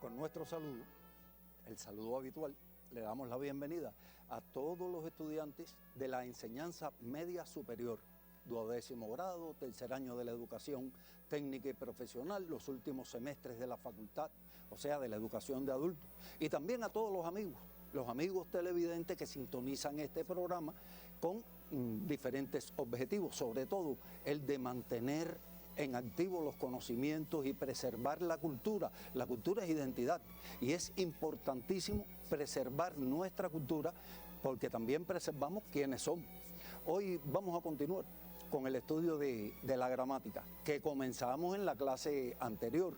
con nuestro saludo, el saludo habitual, le damos la bienvenida a todos los estudiantes de la enseñanza media superior, 12º grado, tercer año de la educación técnica y profesional, los últimos semestres de la facultad, o sea, de la educación de adultos, y también a todos los amigos televidentes que sintonizan este programa con diferentes objetivos, sobre todo el de mantener en activo los conocimientos y preservar la cultura. La cultura es identidad y es importantísimo preservar nuestra cultura porque también preservamos quiénes somos. Hoy vamos a continuar con el estudio de la gramática que comenzamos en la clase anterior,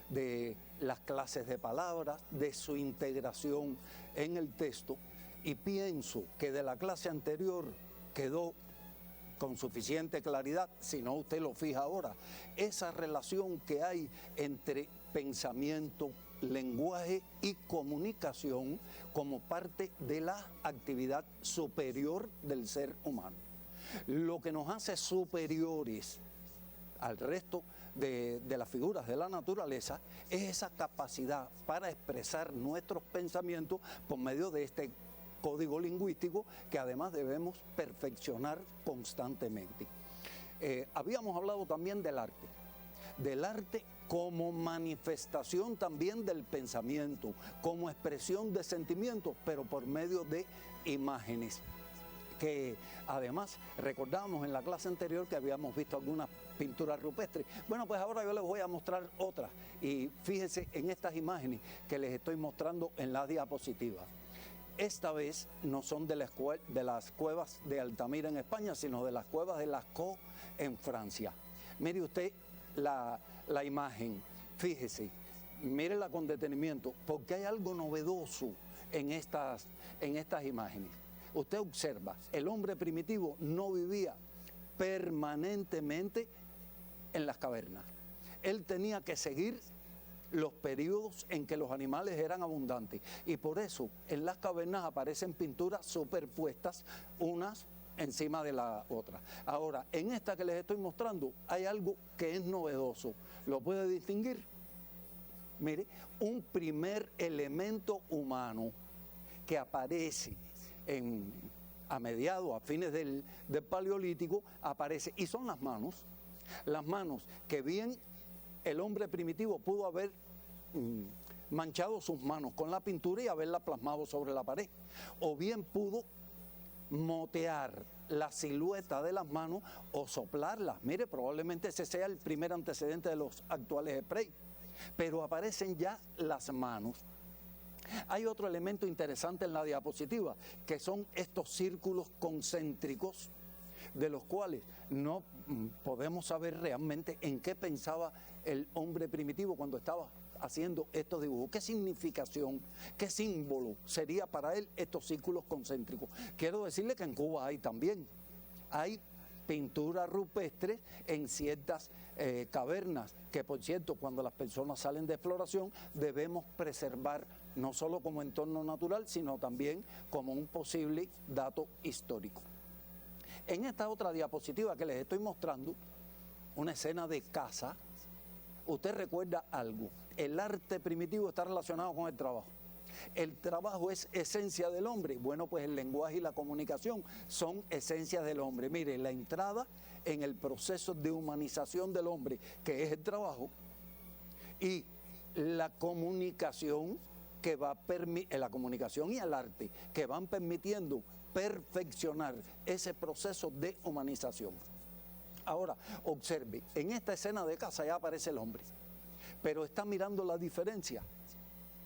de las clases de palabras, de su integración en el texto, y pienso que de la clase anterior quedó con suficiente claridad, si no usted lo fija ahora, esa relación que hay entre pensamiento, lenguaje y comunicación como parte de la actividad superior del ser humano. Lo que nos hace superiores al resto de las figuras de la naturaleza es esa capacidad para expresar nuestros pensamientos por medio de este código lingüístico que además debemos perfeccionar constantemente. Habíamos hablado también del arte como manifestación también del pensamiento, como expresión de sentimientos, pero por medio de imágenes, que además recordamos en la clase anterior que habíamos visto algunas pinturas rupestres. Bueno, pues ahora yo les voy a mostrar otras, y fíjense en estas imágenes que les estoy mostrando en la diapositiva. Esta vez no son de las cuevas de Altamira en España, sino de las cuevas de Lascaux en Francia. Mire usted la imagen, fíjese, mírela con detenimiento, porque hay algo novedoso en estas imágenes. Usted observa, el hombre primitivo no vivía permanentemente en las cavernas. Él tenía que seguir los periodos en que los animales eran abundantes, y por eso en las cavernas aparecen pinturas superpuestas unas encima de la otra. Ahora, en esta que les estoy mostrando hay algo que es novedoso. ¿Lo puede distinguir? Mire, un primer elemento humano que aparece a fines del Paleolítico, aparece, y son las manos que bien el hombre primitivo pudo haber manchado sus manos con la pintura y haberla plasmado sobre la pared, o bien pudo motear la silueta de las manos o soplarlas. Mire, probablemente ese sea el primer antecedente de los actuales hebreos, pero aparecen ya las manos. Hay otro elemento interesante en la diapositiva, que son estos círculos concéntricos, de los cuales no podemos saber realmente en qué pensaba el hombre primitivo cuando estaba haciendo estos dibujos. ¿Qué significación, qué símbolo sería para él estos círculos concéntricos? Quiero decirle que en Cuba hay pinturas rupestres en ciertas cavernas, que por cierto, cuando las personas salen de exploración debemos preservar no solo como entorno natural, sino también como un posible dato histórico. En esta otra diapositiva que les estoy mostrando, una escena de caza, usted recuerda algo: el arte primitivo está relacionado con el trabajo. El trabajo es esencia del hombre. Bueno, pues el lenguaje y la comunicación son esencias del hombre. Mire, la entrada en el proceso de humanización del hombre, que es el trabajo, y la comunicación la comunicación y el arte, que van permitiendo perfeccionar ese proceso de humanización. Ahora, observe, en esta escena de caza ya aparece el hombre, pero está mirando la diferencia,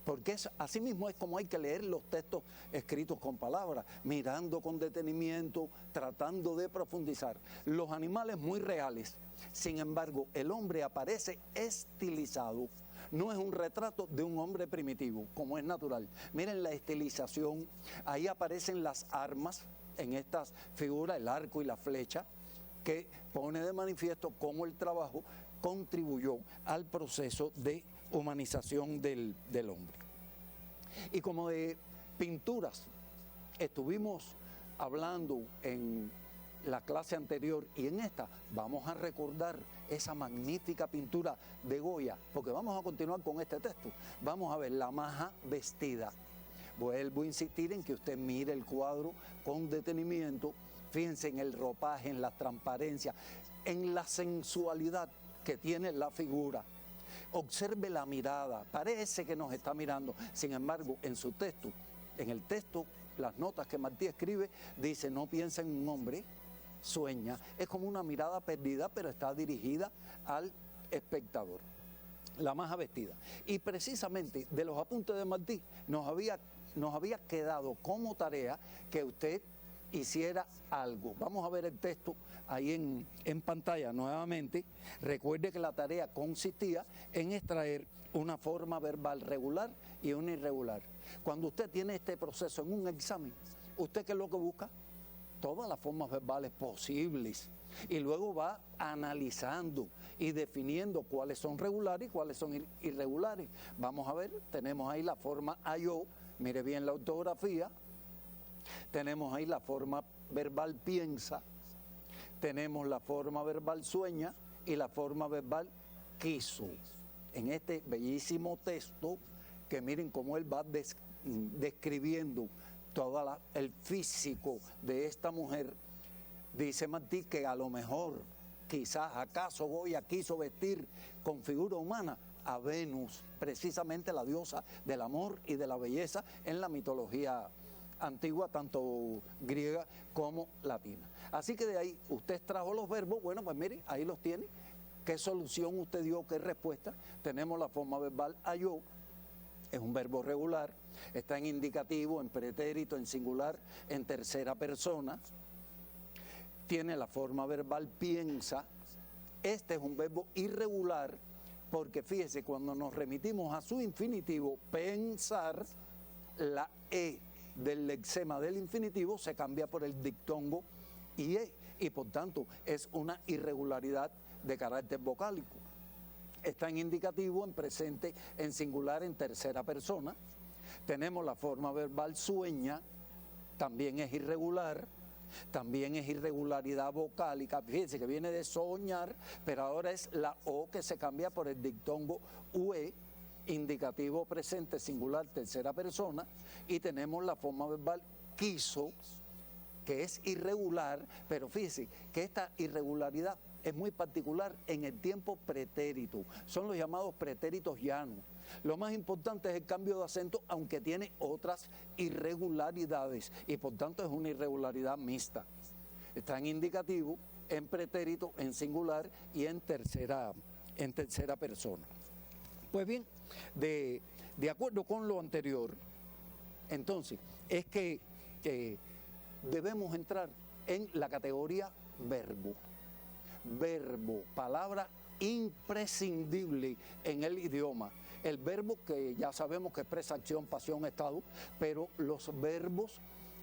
porque así mismo es como hay que leer los textos escritos con palabras, mirando con detenimiento, tratando de profundizar. Los animales muy reales, sin embargo, el hombre aparece estilizado. No es un retrato de un hombre primitivo, como es natural. Miren la estilización, ahí aparecen las armas, en estas figuras, el arco y la flecha, que pone de manifiesto cómo el trabajo contribuyó al proceso de humanización del hombre. Y como de pinturas estuvimos hablando en la clase anterior y en esta vamos a recordar esa magnífica pintura de Goya, porque vamos a continuar con este texto. Vamos a ver la maja vestida. Vuelvo a insistir en que usted mire el cuadro con detenimiento, fíjense en el ropaje, en la transparencia, en la sensualidad que tiene la figura. Observe la mirada, parece que nos está mirando. Sin embargo, en su texto, en el texto, las notas que Martí escribe, dice: no piensa en un hombre, sueña. Es como una mirada perdida, pero está dirigida al espectador. La maja vestida. Y precisamente de los apuntes de Martí nos había quedado como tarea que usted hiciera algo. Vamos a ver el texto ahí en pantalla nuevamente. Recuerde que la tarea consistía en extraer una forma verbal regular y una irregular. Cuando usted tiene este proceso en un examen, ¿usted qué es lo que busca? Todas las formas verbales posibles. Y luego va analizando y definiendo cuáles son regulares y cuáles son irregulares. Vamos a ver, tenemos ahí la forma yo, mire bien la ortografía. Tenemos ahí la forma verbal piensa, tenemos la forma verbal sueña y la forma verbal quiso. En este bellísimo texto, que miren cómo él va describiendo todo el físico de esta mujer, dice Martí que a lo mejor, quizás, acaso Goya quiso vestir con figura humana a Venus, precisamente la diosa del amor y de la belleza en la mitología antigua, tanto griega como latina. Así que de ahí usted trajo los verbos. Bueno, pues mire, ahí los tiene. ¿Qué solución usted dio? ¿Qué respuesta? Tenemos la forma verbal yo, es un verbo regular, está en indicativo, en pretérito, en singular, en tercera persona. Tiene la forma verbal piensa. Este es un verbo irregular porque fíjese, cuando nos remitimos a su infinitivo, pensar, la del lexema del infinitivo se cambia por el dictongo IE y por tanto es una irregularidad de carácter vocálico. Está en indicativo, en presente, en singular, en tercera persona. Tenemos la forma verbal sueña, también es irregular, también es irregularidad vocálica. Fíjense que viene de soñar, pero ahora es la O que se cambia por el dictongo UE, indicativo presente, singular, tercera persona. Y tenemos la forma verbal quiso, que es irregular, pero fíjense que esta irregularidad es muy particular en el tiempo pretérito. Son los llamados pretéritos llanos. Lo más importante es el cambio de acento, aunque tiene otras irregularidades y por tanto es una irregularidad mixta. Está en indicativo, en pretérito, en singular y en tercera persona. Pues bien, de acuerdo con lo anterior, entonces es que debemos entrar en la categoría verbo. Verbo, palabra imprescindible en el idioma. El verbo que ya sabemos que expresa acción, pasión, estado, pero los verbos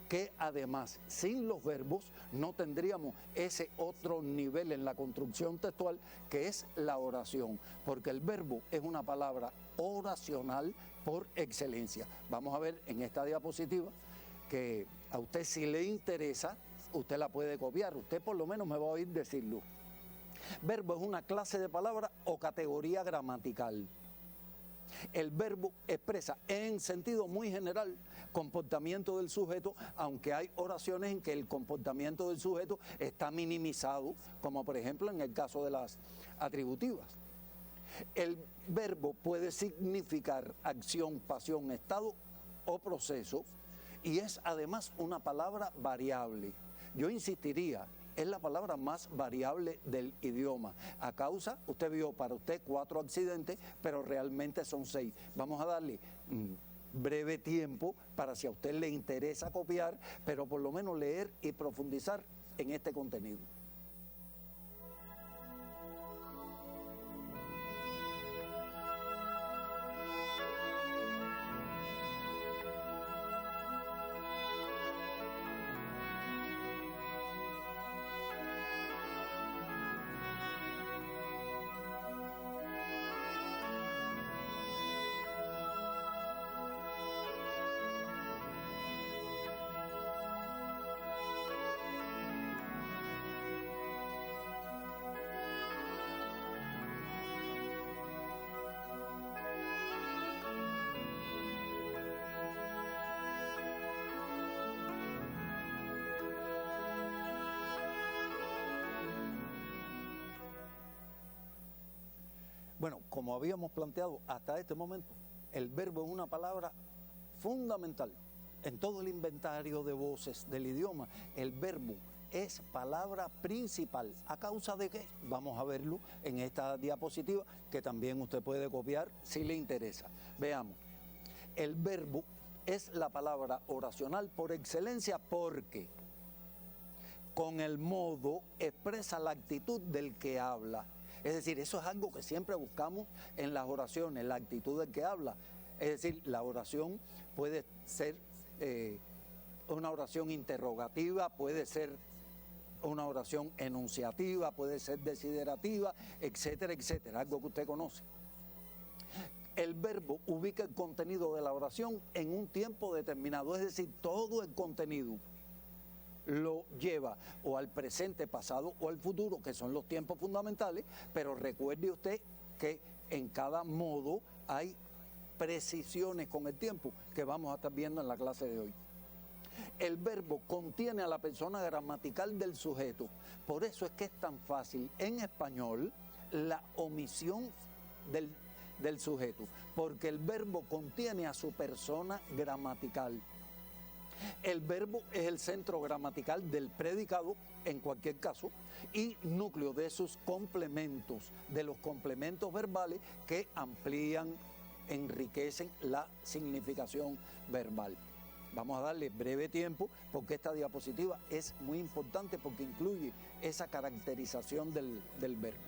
que además, sin los verbos, no tendríamos ese otro nivel en la construcción textual que es la oración, porque el verbo es una palabra oracional por excelencia. Vamos a ver en esta diapositiva que a usted, si le interesa, usted la puede copiar, usted por lo menos me va a oír decirlo. Verbo es una clase de palabra o categoría gramatical. El verbo expresa en sentido muy general comportamiento del sujeto, aunque hay oraciones en que el comportamiento del sujeto está minimizado, como por ejemplo en el caso de las atributivas. El verbo puede significar acción, pasión, estado o proceso y es además una palabra variable. Yo insistiría, es la palabra más variable del idioma. A causa, usted vio para usted 4 accidentes, pero realmente son 6. Vamos a darle breve tiempo para si a usted le interesa copiar, pero por lo menos leer y profundizar en este contenido. Bueno, como habíamos planteado hasta este momento, el verbo es una palabra fundamental. En todo el inventario de voces del idioma, el verbo es palabra principal. ¿A causa de qué? Vamos a verlo en esta diapositiva, que también usted puede copiar si le interesa. Veamos. El verbo es la palabra oracional por excelencia porque con el modo expresa la actitud del que habla. Es decir, eso es algo que siempre buscamos en las oraciones, la actitud del que habla. Es decir, la oración puede ser una oración interrogativa, puede ser una oración enunciativa, puede ser desiderativa, etcétera, etcétera, algo que usted conoce. El verbo ubica el contenido de la oración en un tiempo determinado, es decir, todo el contenido lo lleva o al presente, pasado o al futuro, que son los tiempos fundamentales, pero recuerde usted que en cada modo hay precisiones con el tiempo que vamos a estar viendo en la clase de hoy. El verbo contiene a la persona gramatical del sujeto, por eso es que es tan fácil en español la omisión del sujeto, porque el verbo contiene a su persona gramatical. El verbo es el centro gramatical del predicado en cualquier caso y núcleo de sus complementos, de los complementos verbales que amplían, enriquecen la significación verbal. Vamos a darle breve tiempo porque esta diapositiva es muy importante porque incluye esa caracterización del verbo.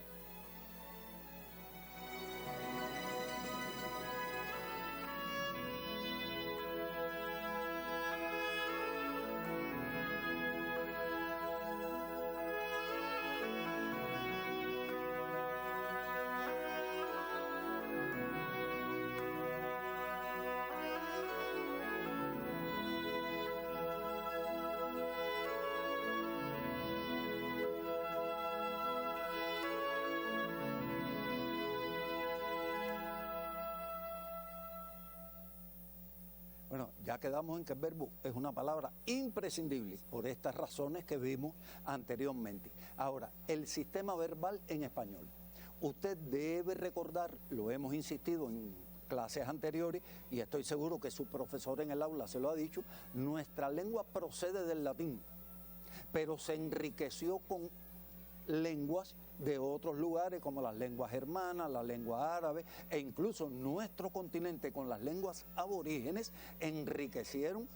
Bueno, ya quedamos en que el verbo es una palabra imprescindible por estas razones que vimos anteriormente. Ahora, el sistema verbal en español. Usted debe recordar, lo hemos insistido en clases anteriores y estoy seguro que su profesor en el aula se lo ha dicho, nuestra lengua procede del latín, pero se enriqueció con lenguas de otros lugares como las lenguas germanas, la lengua árabe e incluso nuestro continente con las lenguas aborígenes enriquecieron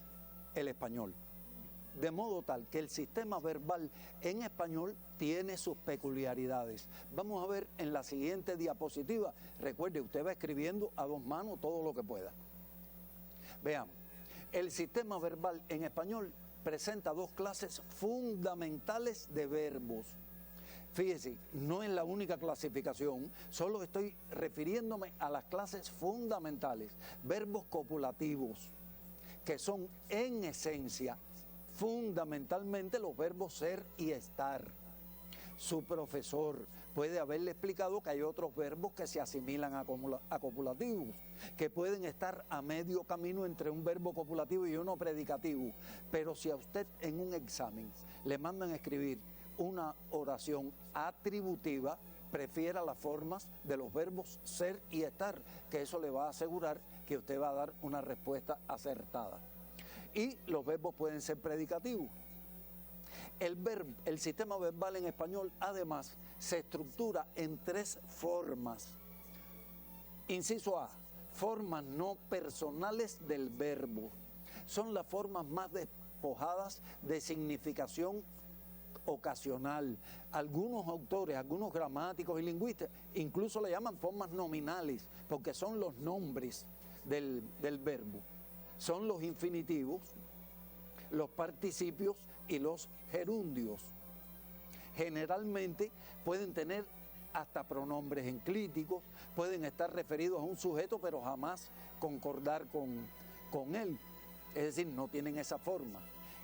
el español. De modo tal que el sistema verbal en español tiene sus peculiaridades. Vamos a ver en la siguiente diapositiva. Recuerde, usted va escribiendo a dos manos todo lo que pueda. Veamos, el sistema verbal en español presenta dos clases fundamentales de verbos. Fíjese, no es la única clasificación, solo estoy refiriéndome a las clases fundamentales. Verbos copulativos, que son en esencia, fundamentalmente los verbos ser y estar. Su profesor puede haberle explicado que hay otros verbos que se asimilan a copulativos, que pueden estar a medio camino entre un verbo copulativo y uno predicativo. Pero si a usted en un examen le mandan a escribir una oración atributiva, prefiera las formas de los verbos ser y estar, que eso le va a asegurar que usted va a dar una respuesta acertada. Y los verbos pueden ser predicativos. El sistema verbal en español, además, se estructura en tres formas. Inciso A, formas no personales del verbo. Son las formas más despojadas de significación ocasional. Algunos autores, algunos gramáticos y lingüistas incluso le llaman formas nominales porque son los nombres del verbo. Son los infinitivos, los participios y los gerundios. Generalmente pueden tener hasta pronombres enclíticos, pueden estar referidos a un sujeto pero jamás concordar con él. Es decir, no tienen esa forma.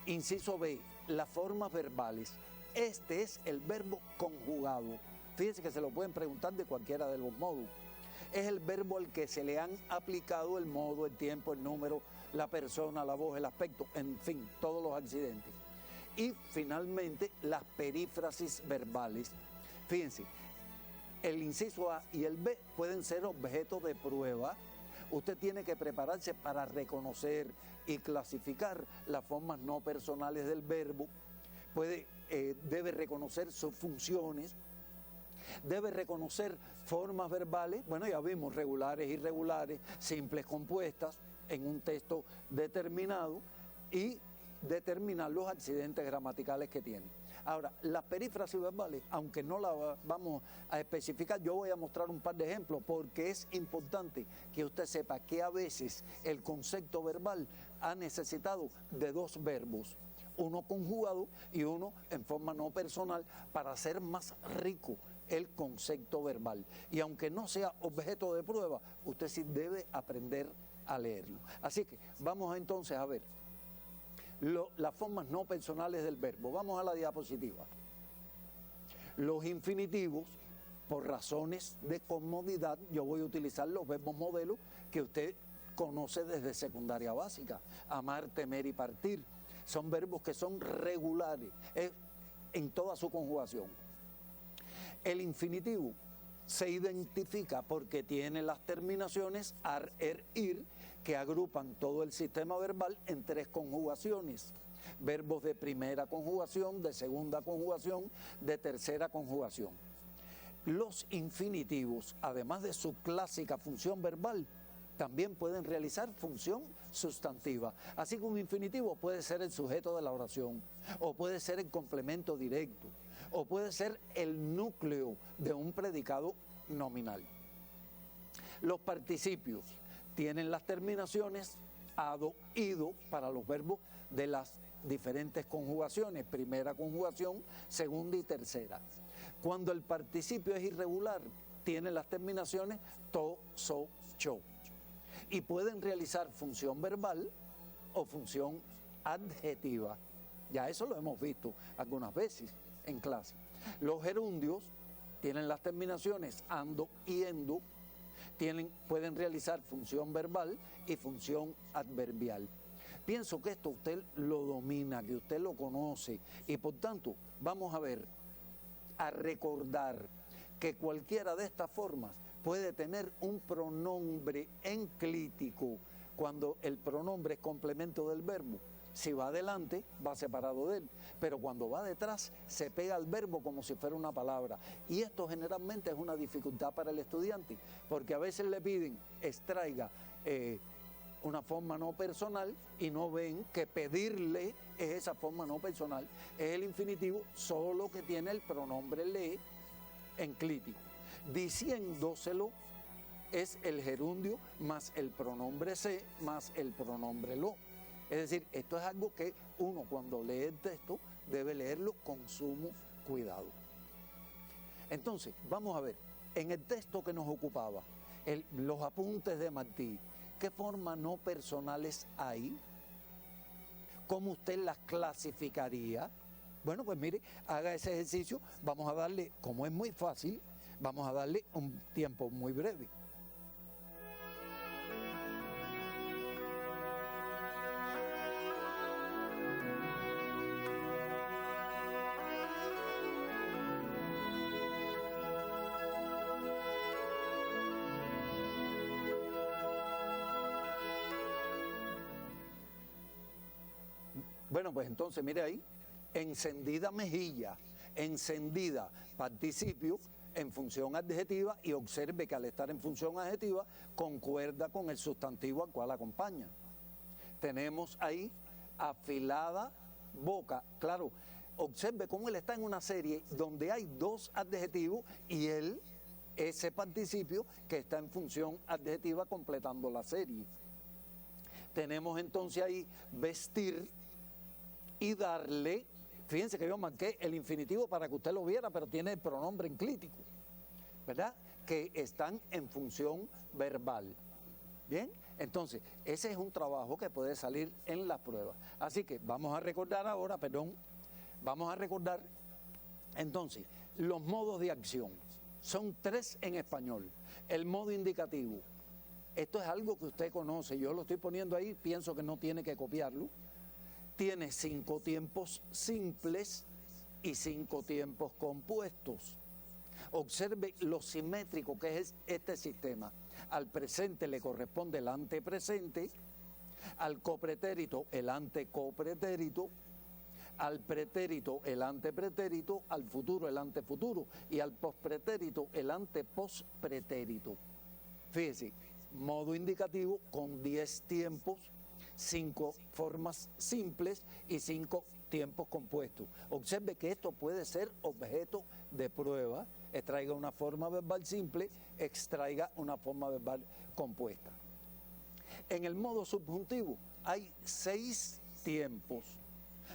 Inciso B, las formas verbales. Este es el verbo conjugado. Fíjense que se lo pueden preguntar de cualquiera de los modos. Es el verbo al que se le han aplicado el modo, el tiempo, el número, la persona, la voz, el aspecto, en fin, todos los accidentes. Y finalmente, las perífrasis verbales. Fíjense, El inciso A y el B pueden ser objeto de prueba. Usted tiene que prepararse para reconocer y clasificar las formas no personales del verbo. Debe reconocer sus funciones, debe reconocer formas verbales, bueno, ya vimos regulares, irregulares, simples, compuestas, en un texto determinado, y determinar los accidentes gramaticales que tiene. Ahora, las perífrasis verbales, aunque no las vamos a especificar, yo voy a mostrar un par de ejemplos, porque es importante que usted sepa que a veces el concepto verbal ha necesitado de dos verbos, uno conjugado y uno en forma no personal, para hacer más rico el concepto verbal. Y aunque no sea objeto de prueba, usted sí debe aprender a leerlo. Así que vamos entonces a ver las formas no personales del verbo. Vamos a la diapositiva. Los infinitivos, por razones de comodidad, yo voy a utilizar los verbos modelos que usted conoce desde secundaria básica: amar, temer y partir. Son verbos que son regulares en toda su conjugación. El infinitivo se identifica porque tiene las terminaciones ar, er, ir, que agrupan todo el sistema verbal en tres conjugaciones: verbos de primera conjugación, de segunda conjugación, de tercera conjugación. Los infinitivos, además de su clásica función verbal, también pueden realizar función sustantiva. Así que un infinitivo puede ser el sujeto de la oración, o puede ser el complemento directo, o puede ser el núcleo de un predicado nominal. Los participios tienen las terminaciones ado, ido para los verbos de las diferentes conjugaciones: primera conjugación, segunda y tercera. Cuando el participio es irregular, tiene las terminaciones to, so, cho. Y pueden realizar función verbal o función adjetiva. Ya eso lo hemos visto algunas veces en clase. Los gerundios tienen las terminaciones ando y endo. Pueden realizar función verbal y función adverbial. Pienso que esto usted lo domina, que usted lo conoce, y por tanto vamos a recordar que cualquiera de estas formas puede tener un pronombre enclítico cuando el pronombre es complemento del verbo. Si va adelante, va separado de él, pero cuando va detrás, se pega al verbo como si fuera una palabra. Y esto generalmente es una dificultad para el estudiante, porque a veces le piden extraiga una forma no personal y no ven que pedirle es esa forma no personal, es el infinitivo, solo que tiene el pronombre le enclítico. Diciéndoselo es el gerundio más el pronombre se más el pronombre lo. Es decir, esto es algo que uno cuando lee el texto debe leerlo con sumo cuidado. Entonces, vamos a ver, en el texto que nos ocupaba, los apuntes de Martí, ¿qué formas no personales hay? ¿Cómo usted las clasificaría? Bueno, pues mire, haga ese ejercicio. Vamos a darle, como es muy fácil, vamos a darle un tiempo muy breve. Bueno, pues entonces, mire ahí, encendida mejilla, encendida, participio en función adjetiva, y observe que al estar en función adjetiva concuerda con el sustantivo al cual acompaña. Tenemos ahí afilada boca. Claro, observe cómo él está en una serie donde hay dos adjetivos y él, ese participio que está en función adjetiva completando la serie. Tenemos entonces ahí vestir y darle. Fíjense que yo marqué el infinitivo para que usted lo viera, pero tiene el pronombre enclítico, ¿verdad? Que están en función verbal. Bien, entonces ese es un trabajo que puede salir en las pruebas. Así que vamos a recordar ahora, vamos a recordar entonces los modos de acción. Son tres en español. El modo indicativo, esto es algo que usted conoce, yo lo estoy poniendo ahí, pienso que no tiene que copiarlo. Tiene 5 tiempos simples y 5 tiempos compuestos. Observe lo simétrico que es este sistema. Al presente le corresponde el antepresente, al copretérito el antecopretérito, al pretérito el antepretérito, al futuro el antefuturo y al pospretérito el antepospretérito. Fíjese, modo indicativo con 10 tiempos, 5 formas simples y 5 tiempos compuestos. Observe que esto puede ser objeto de prueba. Extraiga una forma verbal simple, extraiga una forma verbal compuesta. En el modo subjuntivo hay 6 tiempos.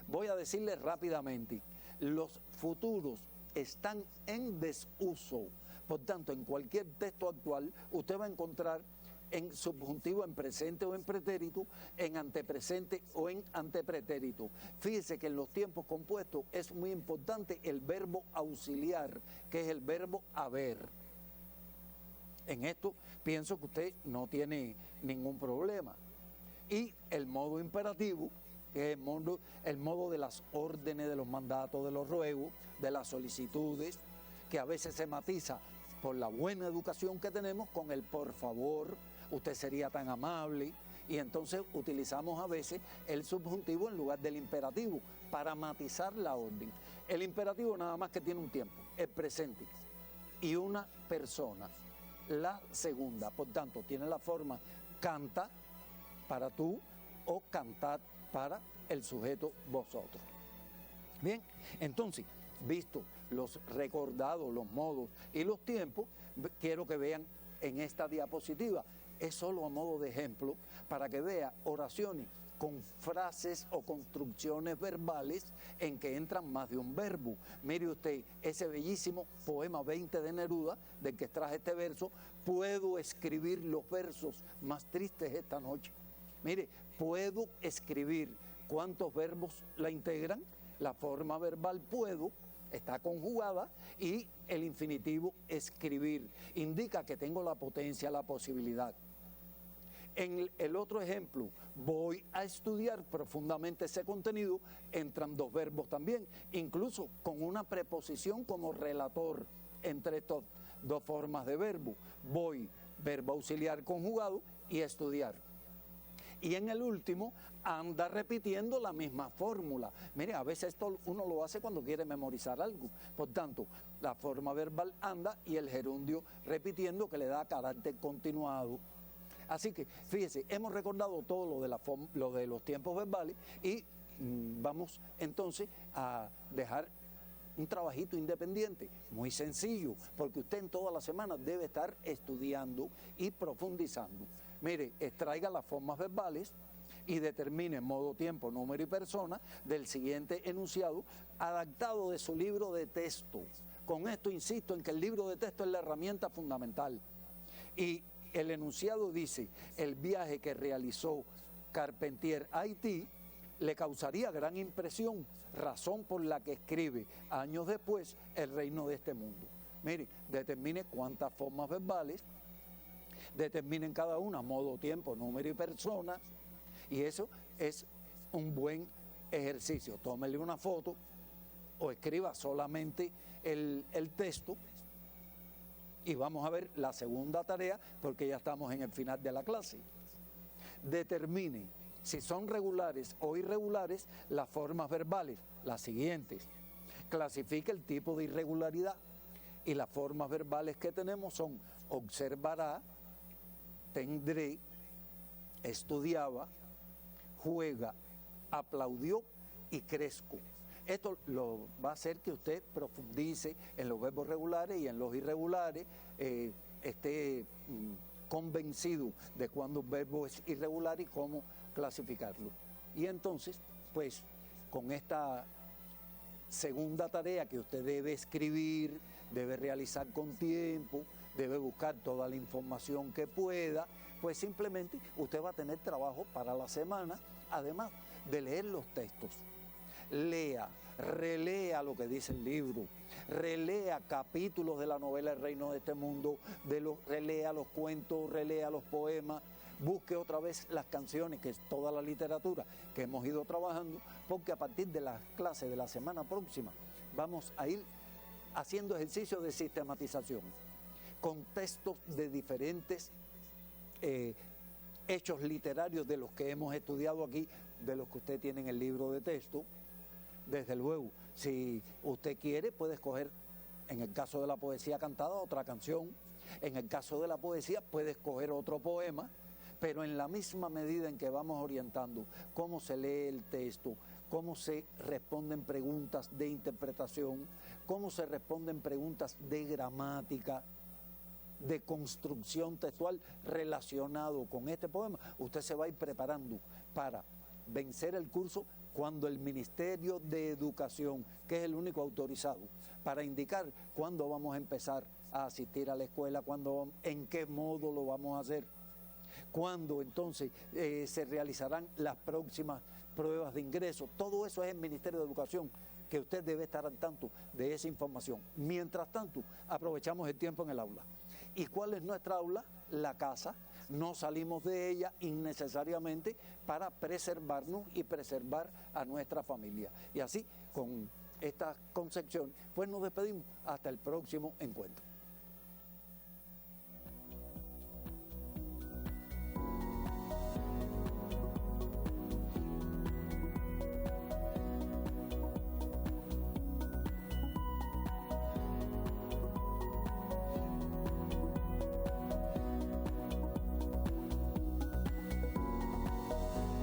Voy a decirles rápidamente, los futuros están en desuso. Por tanto, en cualquier texto actual, usted va a encontrar en subjuntivo, en presente o en pretérito, en antepresente o en antepretérito. Fíjese que en los tiempos compuestos es muy importante el verbo auxiliar, que es el verbo haber. En esto pienso que usted no tiene ningún problema. Y el modo imperativo, que es el modo de las órdenes, de los mandatos, de los ruegos, de las solicitudes, que a veces se matiza por la buena educación que tenemos con el por favor, usted sería tan amable, y entonces utilizamos a veces el subjuntivo en lugar del imperativo para matizar la orden. El imperativo nada más que tiene un tiempo, el presente, y una persona, la segunda. Por tanto, tiene la forma canta para tú o cantad para el sujeto vosotros. Bien, entonces, visto los recordados, los modos y los tiempos, quiero que vean en esta diapositiva, es solo a modo de ejemplo, para que vea oraciones con frases o construcciones verbales en que entran más de un verbo. Mire usted ese bellísimo poema 20 de Neruda, del que extraje este verso, puedo escribir los versos más tristes esta noche. Mire, puedo escribir. ¿Cuántos verbos la integran? La forma verbal puedo está conjugada y el infinitivo escribir indica que tengo la potencia, la posibilidad. En el otro ejemplo, voy a estudiar profundamente ese contenido, entran 2 verbos también, incluso con una preposición como relator entre estas 2 formas de verbo. Voy, verbo auxiliar conjugado, y estudiar. Y en el último, anda repitiendo la misma fórmula. Mire, a veces esto uno lo hace cuando quiere memorizar algo. Por tanto, la forma verbal anda y el gerundio repitiendo, que le da carácter continuado. Así que, fíjese, hemos recordado todo lo de los tiempos verbales y vamos entonces a dejar un trabajito independiente, muy sencillo, porque usted en toda la semana debe estar estudiando y profundizando. Mire, extraiga las formas verbales y determine modo, tiempo, número y persona del siguiente enunciado adaptado de su libro de texto. Con esto insisto en que el libro de texto es la herramienta fundamental. Y el enunciado dice, el viaje que realizó Carpentier a Haití le causaría gran impresión, razón por la que escribe años después El reino de este mundo. Mire, determine cuántas formas verbales, determinen cada una, modo, tiempo, número y persona, y eso es un buen ejercicio. Tómele una foto o escriba solamente el texto y vamos a ver la segunda tarea porque ya estamos en el final de la clase. Determine si son regulares o irregulares las formas verbales, las siguientes. Clasifique el tipo de irregularidad y las formas verbales que tenemos son observará, tendré, estudiaba, juega, aplaudió y crezco. Esto lo va a hacer que usted profundice en los verbos regulares y en los irregulares, esté convencido de cuándo un verbo es irregular y cómo clasificarlo. Y entonces, pues, con esta segunda tarea que usted debe escribir, debe realizar con tiempo, debe buscar toda la información que pueda, pues simplemente usted va a tener trabajo para la semana, además de leer los textos. Lea, relea lo que dice el libro, relea capítulos de la novela El reino de este mundo, relea los cuentos, relea los poemas, busque otra vez las canciones, que es toda la literatura que hemos ido trabajando, porque a partir de las clases de la semana próxima vamos a ir haciendo ejercicios de sistematización, con textos de diferentes hechos literarios de los que hemos estudiado aquí, de los que usted tiene en el libro de texto. Desde luego, si usted quiere, puede escoger, en el caso de la poesía cantada, otra canción. En el caso de la poesía, puede escoger otro poema, pero en la misma medida en que vamos orientando cómo se lee el texto, cómo se responden preguntas de interpretación, cómo se responden preguntas de gramática, de construcción textual relacionado con este poema, usted se va a ir preparando para vencer el curso cuando el Ministerio de Educación, que es el único autorizado para indicar cuándo vamos a empezar a asistir a la escuela, en qué modo lo vamos a hacer, cuándo entonces se realizarán las próximas pruebas de ingreso. Todo eso es el Ministerio de Educación, que usted debe estar al tanto de esa información. Mientras tanto, aprovechamos el tiempo en el aula. ¿Y cuál es nuestra aula? La casa. No salimos de ella innecesariamente para preservarnos y preservar a nuestra familia. Y así, con esta concepción, pues nos despedimos hasta el próximo encuentro.